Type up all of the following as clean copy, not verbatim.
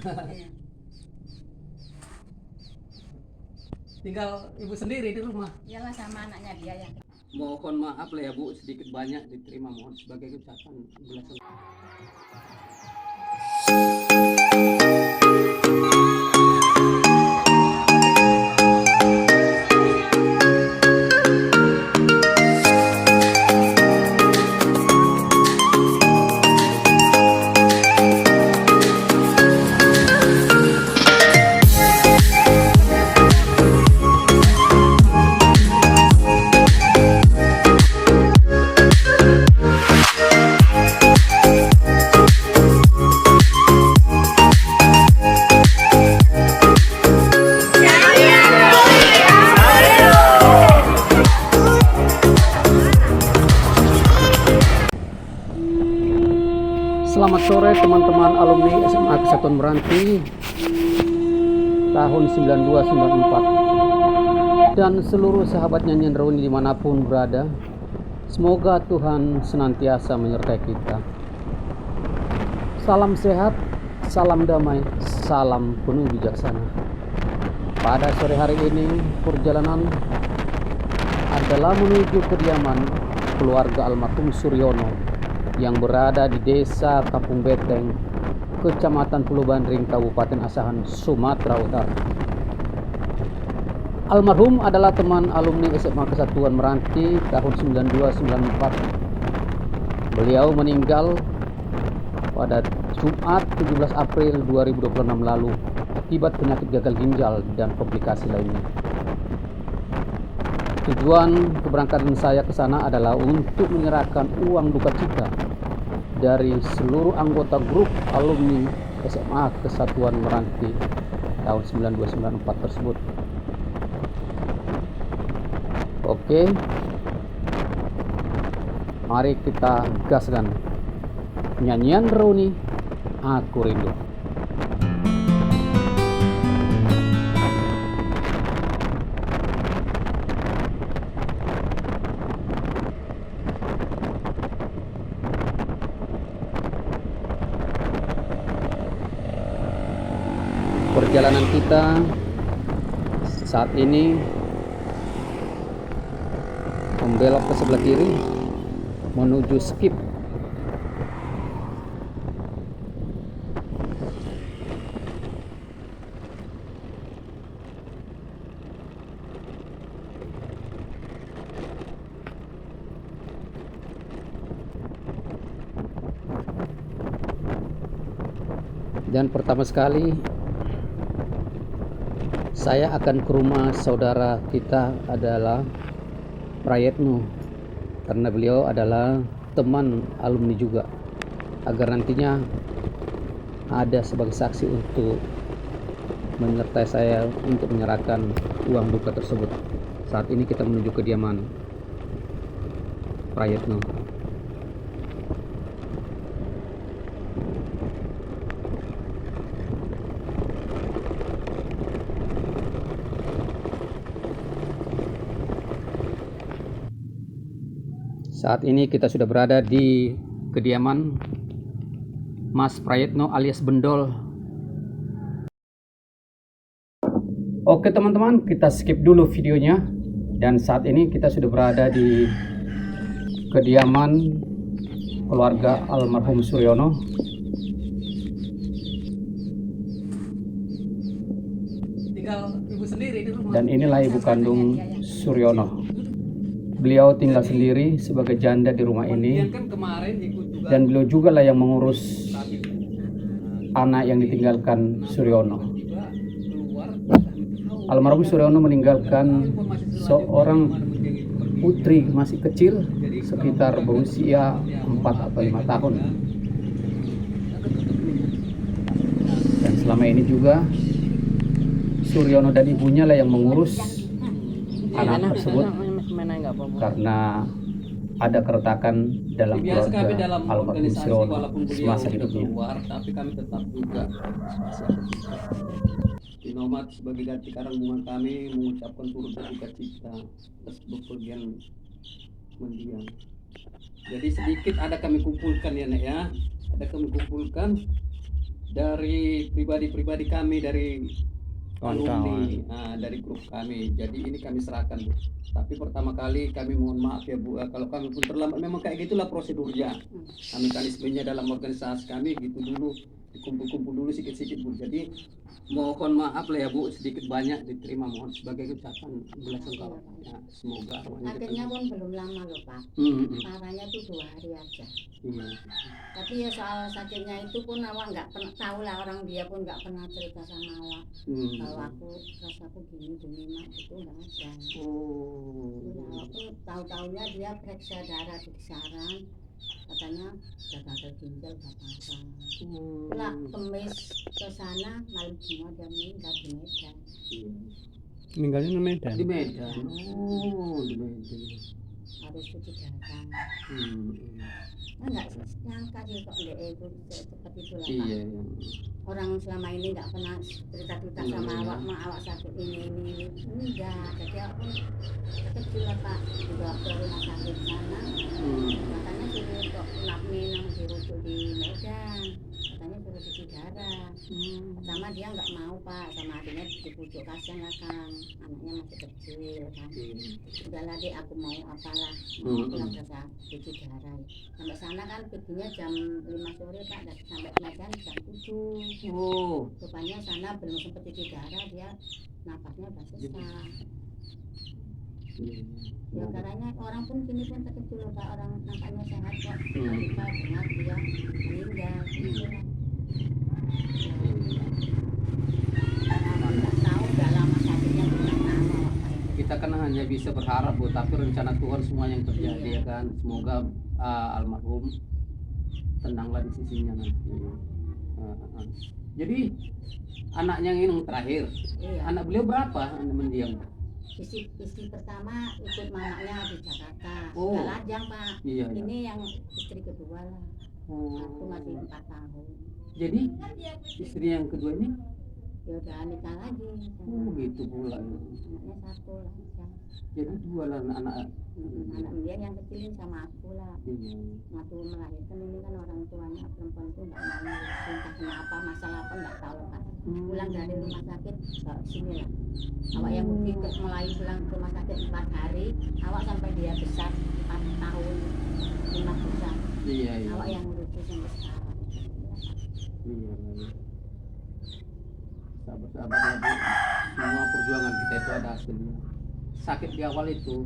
Iya. Tinggal ibu sendiri di rumah. Iyalah sama anaknya dia ya. Mohon maaf lah ya Bu, sedikit banyak diterima, mohon sebagai ucapan belasan. Selamat sore teman-teman alumni SMA Kesatuan Meranti tahun 92-94 dan seluruh sahabat nyanyian reuni dimanapun berada. Semoga Tuhan senantiasa menyertai kita. Salam sehat, salam damai, salam penuh bijaksana. Pada sore hari ini perjalanan adalah menuju kediaman keluarga almarhum Suryono yang berada di Desa Kampung Beteng, Kecamatan Pulau Bandring, Kabupaten Asahan, Sumatera Utara. Almarhum adalah teman alumni SMA Kesatuan Meranti tahun 92-94. Beliau meninggal pada Jumat 17 April 2026 lalu akibat penyakit gagal ginjal dan komplikasi lainnya. Tujuan keberangkatan saya ke sana adalah untuk menyerahkan uang duka cita dari seluruh anggota grup alumni SMA Kesatuan Meranti tahun 92-94 tersebut. Oke, mari kita gaskan nyanyian reuni Aku Rindu. Perjalanan kita saat ini membelok ke sebelah kiri menuju Skip. Dan pertama sekali saya akan ke rumah saudara kita adalah Prayetno, karena beliau adalah teman alumni juga, agar nantinya ada sebagai saksi untuk menyertai saya untuk menyerahkan uang duka tersebut. Saat ini kita menuju kediaman Prayetno. Saat ini kita sudah berada di kediaman Mas Prayetno alias Bendol. Oke teman-teman, kita skip dulu videonya. Dan saat ini kita sudah berada di kediaman keluarga almarhum Suryono. Tinggal ibu sendiri di rumah. Dan inilah ibu kandung Suryono. Beliau tinggal sendiri sebagai janda di rumah ini, dan beliau juga lah yang mengurus anak yang ditinggalkan Suryono. Almarhum Suryono meninggalkan seorang putri masih kecil, sekitar berusia 4 atau 5 tahun. Dan selama ini juga Suryono dan ibunya lah yang mengurus anak tersebut, karena ada keretakan dalam keluarga almarhum Suryono semasa hidupnya. Tapi kami tetap juga Inomat sebagai ganti karanggungan kami mengucapkan turut berduka cita atas bepergian mendiang. Jadi sedikit ada kami kumpulkan ya Nek ya, ada kami kumpulkan dari pribadi kami dari alumni, Kawan-kawan. dari grup kami. Jadi ini kami serahkan, Bu. Tapi pertama kali kami mohon maaf ya, Bu, kalau kami pun terlambat. Memang kayak gitulah prosedurnya. Mekanismenya dalam organisasi kami gitu dulu, dikumpul-kumpul dulu sikit-sikit, Bu. Jadi mohon maaf lah ya, Bu, sedikit banyak diterima, mohon sebagai ucapan belasungkawa. Ya, semoga Akhirnya pun belum lama loh Pak. Parahnya tuh 2 hari aja. Iya. Tapi ya soal sakitnya itu pun awak nggak pernah tahu lah, orang dia pun nggak pernah cerita sama awak. Kalau aku rasaku gini mak itu nggak ada. Ya, awak tuh tahu-tahunya dia periksa darah di kisaran, katanya udah gagal ginjal udah parah. Pula Kemis ke sana malam Jumat dia meninggal di Medan. Meninggalnya di Medan. Di Medan. Oh, di Medan. Harus cuci darah. Nggak nyangka sih kok dia itu seperti itu lah Pak. Iya. Orang selama ini nggak pernah cerita-cerita sama awak, awak sakit ini enggak. Jadi aku kecil lah Pak, dibawa ke rumah sakit sana. Katanya suruh kok napmi nang dirujuk di Medan, katanya suruh cuci darah. Pertama dia nggak mau Pak, sama adiknya dibujuk, kasihan lah kan, anaknya masih kecil kan. Udahlah dek, aku mau apalah, mau pulang ke cuci darah. Sampai sana kan perginya jam 5 sore Pak, dan sampai Medan jam 7. Rupanya sana belum sempat cuci darah, dia nafasnya udah sesak. Ya karena orang pun sini pun terkejut Pak, orang nampaknya sehat kok, tiba-tiba dengar dia meninggal. Nggak tahu udah lama sakitnya, nggak tahu. Kita kan hanya bisa berharap, Bu, tapi rencana Tuhan semua yang terjadi ya kan. Semoga almarhum tenanglah di sisinya nanti. Jadi anaknya yang terakhir, anak beliau berapa mendiang? Istri pertama ikut mamanya di Jakarta, nggak lajang Pak. Iya. Ini yang istri kedua lah. Aku masih 4 tahun. Jadi istri yang kedua ini ya udah nikah lagi. Gitu pula. Anaknya 1 lah. Jadi 2 lah anak. Anak dia yang kecil sama aku lah. Waktu melahirkan ini kan orang tuanya perempuan itu nggak mau ngurusin, entah kenapa masalah apa nggak tahu kan. Pulang dari rumah sakit ke sini lah. Awak yang mungkin mulai pulang ke rumah sakit 4 hari, awak sampai dia besar 4 tahun 5 bulan. Iya. Awak yang ngurusin sampai sekarang. Iya. Sabar-sabar lagi. Semua perjuangan kita itu ada hasilnya. Sakit di awal itu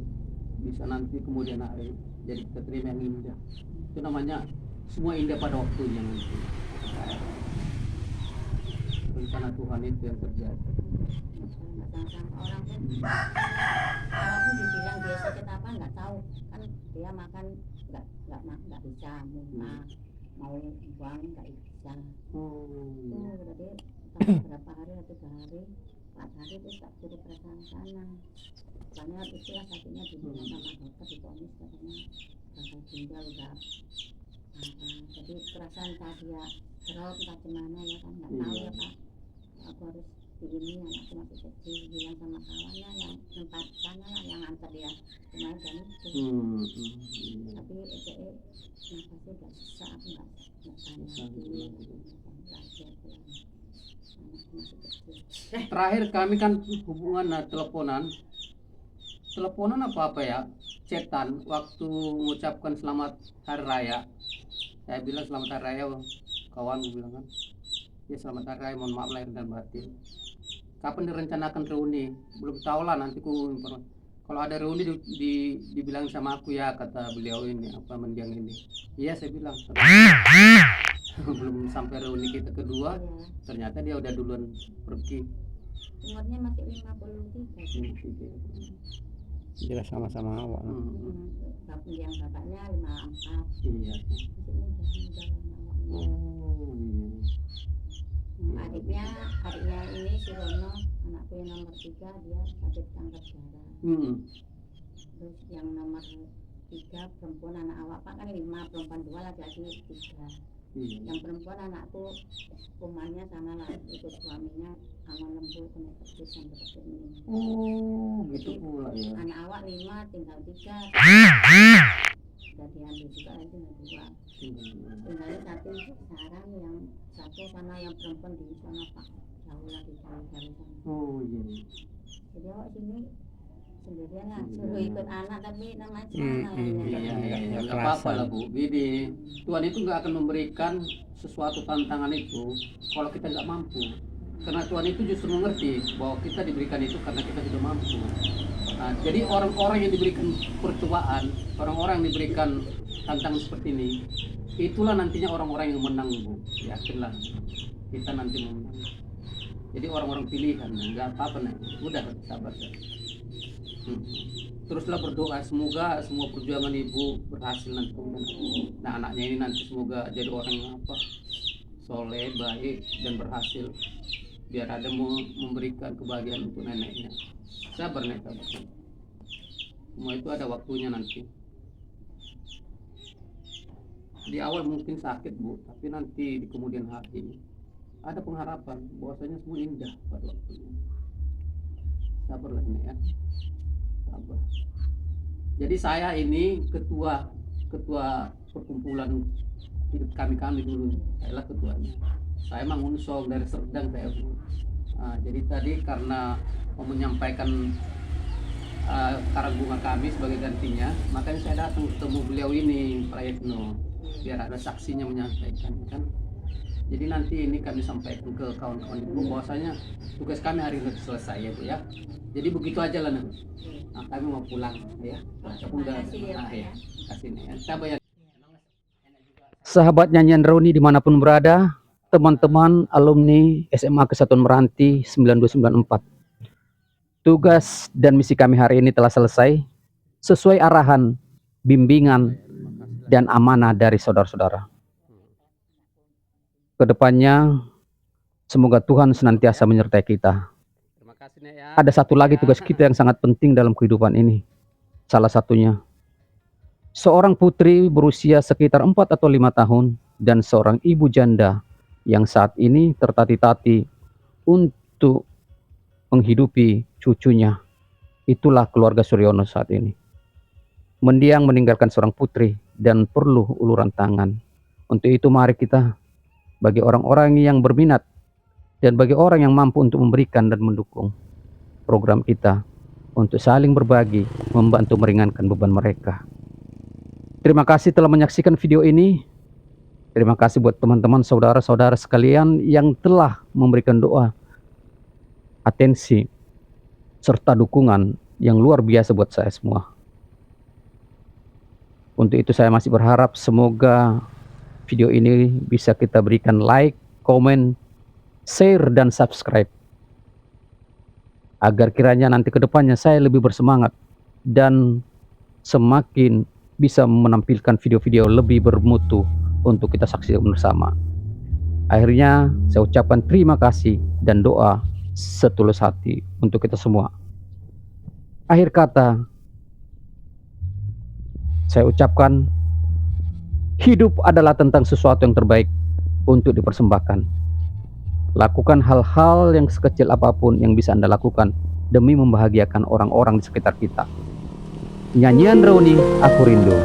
bisa nanti kemudian hari jadi kita terima yang indah. Itu namanya semua indah pada waktunya nanti. Rencana Tuhan itu yang terjadi. Orang pun dibilang dia sakit apa nggak tahu kan, dia makan nggak bisa, mau buang nggak bisa. Jadi berapa hari atau 3 hari 4 hari terus tak suruh perasaan sana. Karena itulah sakitnya dibilang sama dokter, diponis katanya gagal ginjal udah jadi perasaan tadi ya drop entah gimana ya kan, nggak tahu ya Pak. Aku harus di ini, anakku masih kecil, bilang sama kawannya yang tempat sana lah yang antar dia kemarin dan itu. Tapi nafasnya udah susah, aku nggak tanya belajar pulang. Terakhir kami kan hubungan teleponan apa ya, chatan waktu mengucapkan selamat hari raya. Saya bilang selamat hari raya, kawan, gue bilang kan ya selamat hari raya, mohon maaf lahir dan batin. Kapan direncanakan reuni? Belum tahu lah, nanti ku kalau ada reuni dibilang sama aku ya, kata beliau ini apa mendiang ini. Iya saya bilang. Belum sampai reuni kita kedua, ternyata dia udah duluan pergi. Umurnya masih 53. Jelas sama-sama awak. Yang bapaknya 54. Iya. Adiknya ini si Rono, anakku yang nomor 3, dia sakit kanker darah. Terus yang nomor 3 perempuan anak awak Pak kan 5, perempuan 2, laki-laki 3. Yang perempuan anakku kumannya sana lah, ikut suaminya angon lembu kena petis sampai ke sini. Gitu pula ya. Anak awak 5 tinggal 3. kejadian juga itu dua. Tinggalnya satu sekarang yang satu sana yang perempuan di sana Pak jauh lagi dari sana. Oh iya. Jadi awak sini sendirian lah, suruh ikut anak tapi namanya sana Hmm, lah. Iya, Nggak nggak kerasa. apa-apa lah Bu. Gini, Tuhan itu nggak akan memberikan sesuatu tantangan itu kalau kita nggak mampu. Karena Tuhan itu justru mengerti bahwa kita diberikan itu karena kita sudah mampu. Nah, jadi orang-orang yang diberikan percobaan, orang-orang yang diberikan tantangan seperti ini, itulah nantinya orang-orang yang menang Bu. Yakinlah, kita nanti menang. Jadi orang-orang pilihan, nggak apa-apa nih. Udah sabar ya. Teruslah berdoa semoga semua perjuangan ibu berhasil nanti kemudian. Nah anaknya ini nanti semoga jadi orang yang apa soleh, baik dan berhasil biar ada memberikan kebahagiaan untuk neneknya. Sabar nek, sabar. Semua itu ada waktunya nanti. Di awal mungkin sakit Bu, tapi nanti di kemudian hari ada pengharapan bahwasanya semua indah pada waktunya. Sabarlah nek ya. Sabar. Jadi saya ini ketua perkumpulan hidup kami dulu, saya lah ketuanya. Saya emang unsong dari Serdang saya Bu. Nah, jadi tadi karena mau menyampaikan karang bunga kami sebagai gantinya, makanya saya datang ketemu beliau ini Prayetno biar ada saksinya menyampaikan kan. Jadi nanti ini kami sampaikan ke kawan-kawan ibu bahwasanya tugas kami hari ini selesai ya Bu ya. Jadi begitu aja lah nih. Nah, kami mau pulang ya. Udah ya. Kasih nih ya. Sabar ya. Sahabat nyanyian Roni dimanapun berada, teman-teman alumni SMA Kesatuan Meranti 9294. Tugas dan misi kami hari ini telah selesai sesuai arahan, bimbingan, dan amanah dari saudara-saudara. Kedepannya semoga Tuhan senantiasa menyertai kita. Ada satu lagi tugas kita yang sangat penting dalam kehidupan ini. Salah satunya seorang putri berusia sekitar 4 atau 5 tahun dan seorang ibu janda yang saat ini tertati-tati untuk menghidupi cucunya. Itulah keluarga Suryono saat ini. Mendiang meninggalkan seorang putri dan perlu uluran tangan. Untuk itu mari kita bagi orang-orang yang berminat dan bagi orang yang mampu untuk memberikan dan mendukung program kita untuk saling berbagi, membantu meringankan beban mereka. Terima kasih telah menyaksikan video ini. Terima kasih buat teman-teman saudara-saudara sekalian yang telah memberikan doa, atensi, serta dukungan yang luar biasa buat saya semua. Untuk itu saya masih berharap semoga video ini bisa kita berikan like, komen, share, dan subscribe. Agar kiranya nanti ke depannya saya lebih bersemangat dan semakin bisa menampilkan video-video lebih bermutu untuk kita saksikan bersama. Akhirnya saya ucapkan terima kasih dan doa setulus hati untuk kita semua. Akhir kata, saya ucapkan hidup adalah tentang sesuatu yang terbaik untuk dipersembahkan. Lakukan hal-hal yang sekecil apapun yang bisa Anda lakukan demi membahagiakan orang-orang di sekitar kita. Nyanyian Roni, Aku Rindu.